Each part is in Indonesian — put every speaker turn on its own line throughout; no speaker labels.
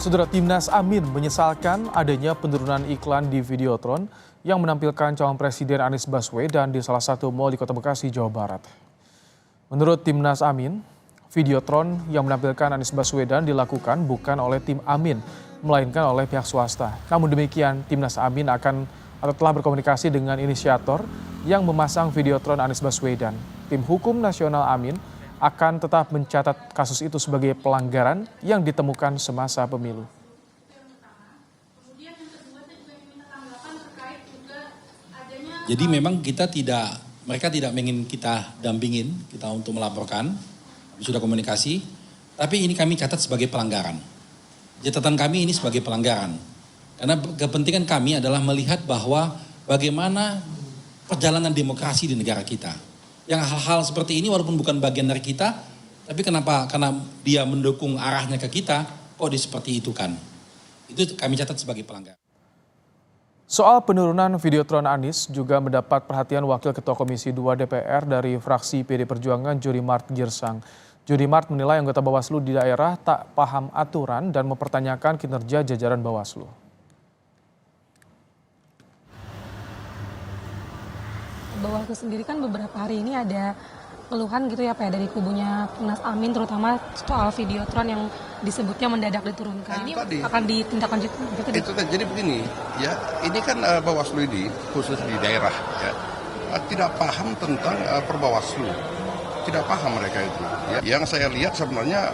Saudara, Timnas Amin menyesalkan adanya penurunan iklan di Videotron yang menampilkan calon presiden Anies Baswedan di salah satu mal di Kota Bekasi, Jawa Barat. Menurut Timnas Amin, Videotron yang menampilkan Anies Baswedan dilakukan bukan oleh tim Amin, melainkan oleh pihak swasta. Namun demikian, Timnas Amin akan atau telah berkomunikasi dengan inisiator yang memasang Videotron Anies Baswedan. Tim Hukum Nasional Amin akan tetap mencatat kasus itu sebagai pelanggaran yang ditemukan semasa pemilu.
Jadi memang mereka tidak ingin kita dampingin, kita untuk melaporkan, sudah komunikasi, tapi ini kami catat sebagai pelanggaran. Catatan kami ini sebagai pelanggaran, karena kepentingan kami adalah melihat bahwa bagaimana perjalanan demokrasi di negara kita. Yang hal-hal seperti ini walaupun bukan bagian dari kita, tapi kenapa? Karena dia mendukung arahnya ke kita, kok seperti itu kan. Itu kami catat sebagai pelanggaran.
Soal penurunan Videotron Anies juga mendapat perhatian Wakil Ketua Komisi 2 DPR dari fraksi PD Perjuangan Jody Mart Girsang. Jody Mart menilai anggota Bawaslu di daerah tak paham aturan dan mempertanyakan kinerja jajaran Bawaslu.
Bawaslu sendiri kan beberapa hari ini ada keluhan gitu ya Pak ya, dari kubunya Timnas Amin terutama soal Videotron yang disebutnya mendadak diturunkan. Ini tadi akan ditindaklanjuti.
Itu kan jadi begini ya, ini kan Bawaslu ini khusus di daerah ya, tidak paham tentang perbawaslu, tidak paham mereka itu. Ya. Yang saya lihat sebenarnya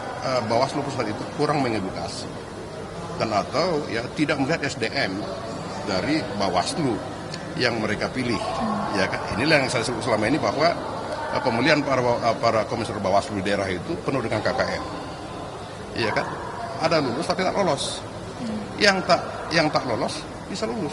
Bawaslu pusat itu kurang mengedukasi dan atau ya tidak melihat SDM dari Bawaslu yang mereka pilih. Ya kan, inilah yang saya sebut selama ini bahwa pemilihan para komisioner Bawaslu di daerah itu penuh dengan KKN. Iya kan? Ada lulus tapi tak lolos. Yang tak lolos bisa lulus.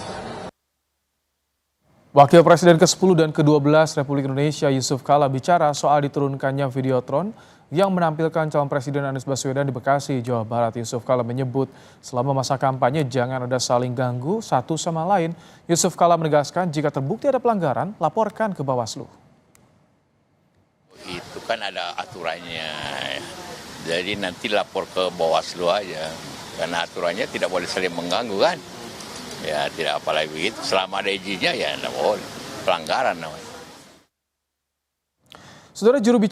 Wakil Presiden ke-10 dan ke-12 Republik Indonesia Yusuf Kala bicara soal diturunkannya Videotron yang menampilkan calon presiden Anies Baswedan di Bekasi, Jawa Barat. Yusuf Kala menyebut selama masa kampanye jangan ada saling ganggu satu sama lain. Yusuf Kala menegaskan jika terbukti ada pelanggaran, laporkan ke Bawaslu.
Itu kan ada aturannya, jadi nanti lapor ke Bawaslu aja, karena aturannya tidak boleh saling mengganggu kan. Ya tidak apalagi begitu, selama ada izinnya ya tidak boleh, pelanggaran namanya.
Saudara, juru bicara